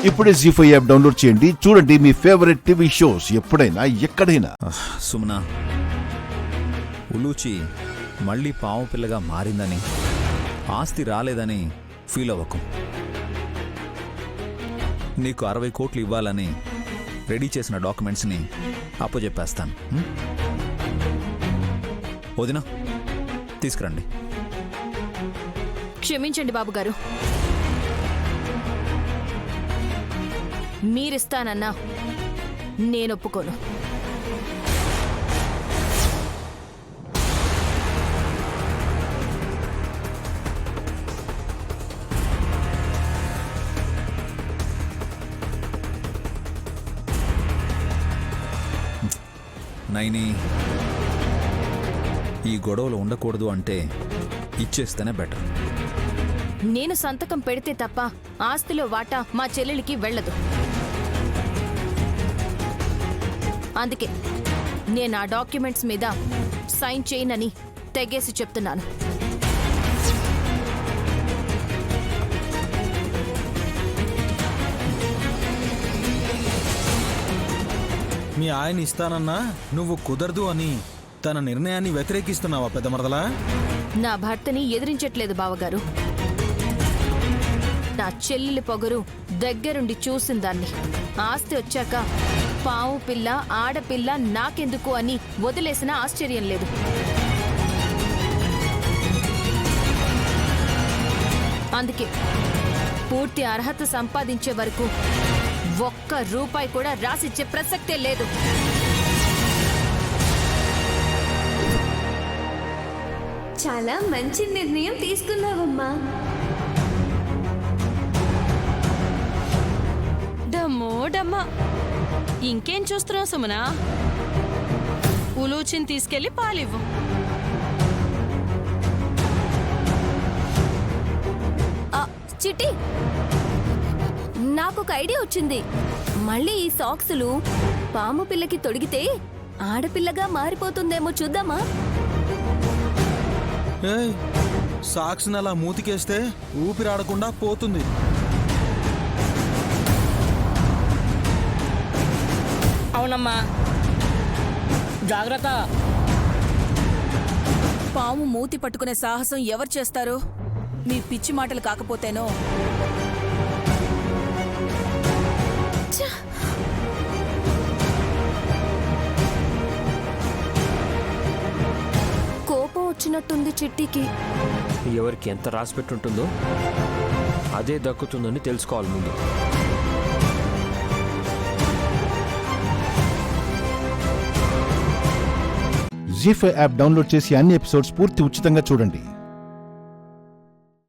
ఇప్పుడే జీ5 app download చేయండి. చూడండి మీ ఫేవరెట్ టీవీ షోస్ ఎప్పుడైనా ఎక్కడైనా. సుమనా, ఉలూచి మళ్ళీ పాము పిల్లగా మారిందని, ఆస్తి రాలేదని ఫీల్ అవ్వకు. నీకు 60 కోట్లు ఇవ్వాలని రెడీ చేసిన డాక్యుమెంట్స్ని అప్పచెప్పేస్తాను. వదినా, తీసుకురండి. క్షమించండి బాబుగారు, మీరిస్తానన్నా నేనొప్పుకోను. నైని, ఈ గొడవలు ఉండకూడదు అంటే ఇచ్చేస్తేనే బెటర్. నేను సంతకం పెడితే తప్ప ఆస్తిలో వాటా మా చెల్లెలికి వెళ్ళదు. అందుకే నేను ఆ డాక్యుమెంట్స్ మీద సైన్ చేయనని తెగేసి చెప్తున్నాను. మీ ఆయన ఇస్తానన్నా నువ్వు కుదరదు అని తన నిర్ణయాన్ని వ్యతిరేకిస్తున్నావా పెద్ద మరదలా? నా భర్తని ఎదిరించట్లేదు బావగారు. నా చెల్లెలి పొగరు దగ్గరుండి చూసిందాన్ని. ఆస్తి వచ్చాక పావు పిల్ల ఆడపిల్ల నాకెందుకు అని వదిలేసిన ఆశ్చర్యం లేదు. అందుకే పూర్తి అర్హత సంపాదించే వరకు ఒక్క రూపాయి కూడా రాసిచ్చే ప్రసక్తే లేదు. చాలా మంచి నిర్ణయం తీసుకున్నావమ్మా. డమ్మో డమ్మా, ఇంకేం చూస్తున్నావు సుమనా? ఉలూచిని తీసుకెళ్లి పాలివ్వు. చిట్టి, నాకొక ఐడియా వచ్చింది. మళ్ళీ ఈ సాక్సులు పాము పిల్లకి తొడిగితే ఆడపిల్లగా మారిపోతుందేమో చూద్దామా? ఏయ్, సాక్స్ని అలా మూతికేస్తే ఊపిరాడకుండా పోతుంది. అవునమ్మా, జాగ్రత్త. పాము మూతి పట్టుకునే సాహసం ఎవరు చేస్తారు? మీ పిచ్చి మాటలు కాకపోతేనో. కోపం వచ్చినట్టుంది చిట్టికి. ఎవరికి ఎంత రాసి పెట్టుంటుందో అదే దక్కుతుందని తెలుసుకోవాలి ముందు. జీ5 యాప్ డౌన్లోడ్ చేసి అన్ని ఎపిసోడ్స్ పూర్తి ఉచితంగా చూడండి.